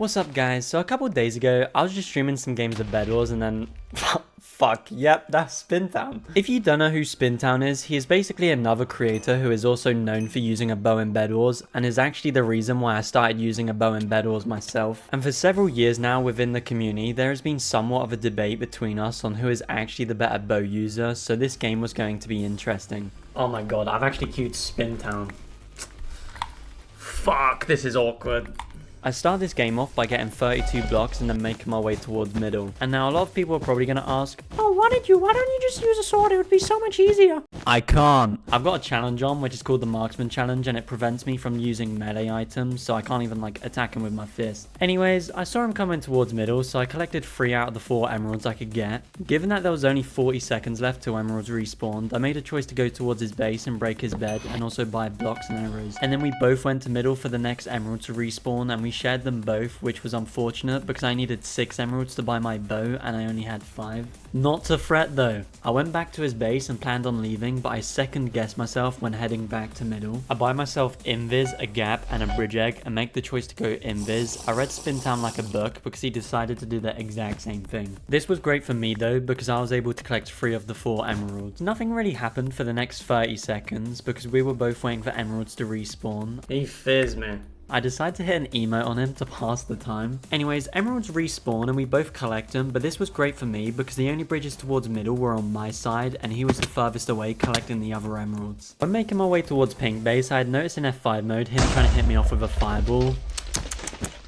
What's up guys? So a couple days ago, I was just streaming some games of Bedwars and then fuck, yep, that's Spintown. If you don't know who Spintown is, he is basically another creator who is also known for using a bow in Bedwars and is actually the reason why I started using a bow in Bedwars myself. And for several years now within the community, there has been somewhat of a debate between us on who is actually the better bow user, so this game was going to be interesting. Oh my god, I've actually queued Spintown. Fuck, this is awkward. I start this game off by getting 32 blocks and then making my way towards middle. And now a lot of people are probably going to ask, oh, why don't you just use a sword? It would be so much easier. I can't. I've got a challenge on which is called the marksman challenge and it prevents me from using melee items, so I can't even like attack him with my fist. Anyways, I saw him coming towards middle, so I collected 3 out of the 4 emeralds I could get. Given that there was only 40 seconds left till emeralds respawned, I made a choice to go towards his base and break his bed and also buy blocks and arrows. And then we both went to middle for the next emerald to respawn and we shared them both, which was unfortunate because I needed 6 emeralds to buy my bow and I only had 5. Not to fret though. I went back to his base and planned on leaving, but I second guessed myself when heading back to middle. I buy myself invis, a gap and a bridge egg and make the choice to go invis. I read Spintown like a book because he decided to do the exact same thing. This was great for me though because I was able to collect 3 of the 4 emeralds. Nothing really happened for the next 30 seconds because we were both waiting for emeralds to respawn. He fears me. I decide to hit an emote on him to pass the time. Anyways, emeralds respawn and we both collect them, but this was great for me because the only bridges towards middle were on my side and he was the furthest away collecting the other emeralds. When making my way towards pink base, I had noticed in F5 mode him trying to hit me off with a fireball.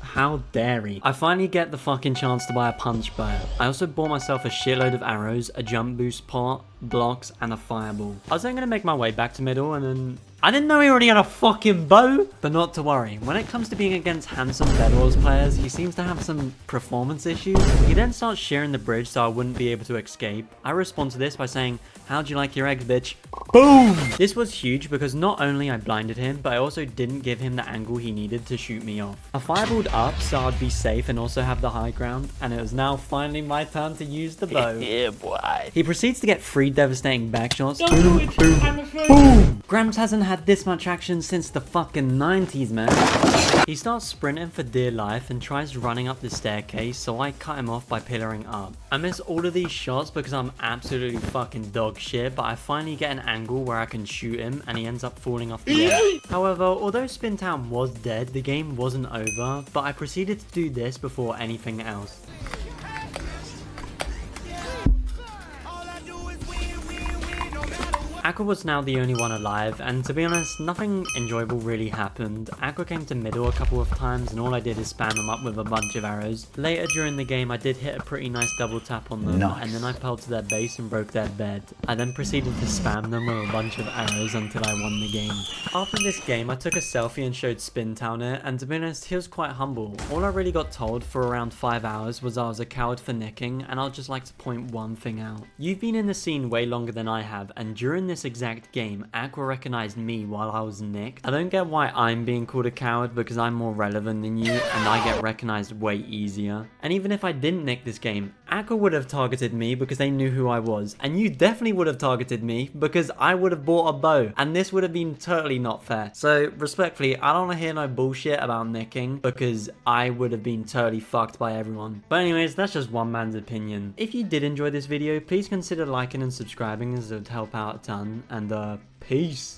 How dare he? I finally get the fucking chance to buy a punch bow. I also bought myself a shitload of arrows, a jump boost pot, blocks, and a fireball. I was then going to make my way back to middle and then... I didn't know he already had a fucking bow! But not to worry, when it comes to being against handsome Bedwars players, he seems to have some performance issues. He then starts shearing the bridge so I wouldn't be able to escape. I respond to this by saying, how'd you like your eggs, bitch? Boom! This was huge because not only I blinded him, but I also didn't give him the angle he needed to shoot me off. I fireballed up so I'd be safe and also have the high ground, and it was now finally my turn to use the bow. Yeah, boy. He proceeds to get 3 devastating backshots. Boom, boom, boom! Grams hasn't had this much action since the fucking 90s, man. He starts sprinting for dear life and tries running up the staircase, so I cut him off by pillaring up. I miss all of these shots because I'm absolutely fucking dog shit, but I finally get an angle where I can shoot him and he ends up falling off the edge. However, although Spintown was dead, the game wasn't over, but I proceeded to do this before anything else. Aqua was now the only one alive, and to be honest, nothing enjoyable really happened. Aqua came to middle a couple of times, and all I did is spam him up with a bunch of arrows. Later during the game, I did hit a pretty nice double tap on them, and then I pearled to their base and broke their bed. I then proceeded to spam them with a bunch of arrows until I won the game. After this game, I took a selfie and showed Spintown it, and to be honest, he was quite humble. All I really got told for around 5 hours was I was a coward for nicking, and I'd just like to point one thing out. You've been in the scene way longer than I have, and during this exact game, Aqua recognized me while I was nicked. I don't get why I'm being called a coward because I'm more relevant than you and I get recognized way easier. And even if I didn't nick this game, Aqua would have targeted me because they knew who I was, and you definitely would have targeted me because I would have bought a bow, and this would have been totally not fair. So respectfully, I don't want to hear no bullshit about nicking because I would have been totally fucked by everyone. But anyways, that's just one man's opinion. If you did enjoy this video, please consider liking and subscribing as it would help out a ton, and peace.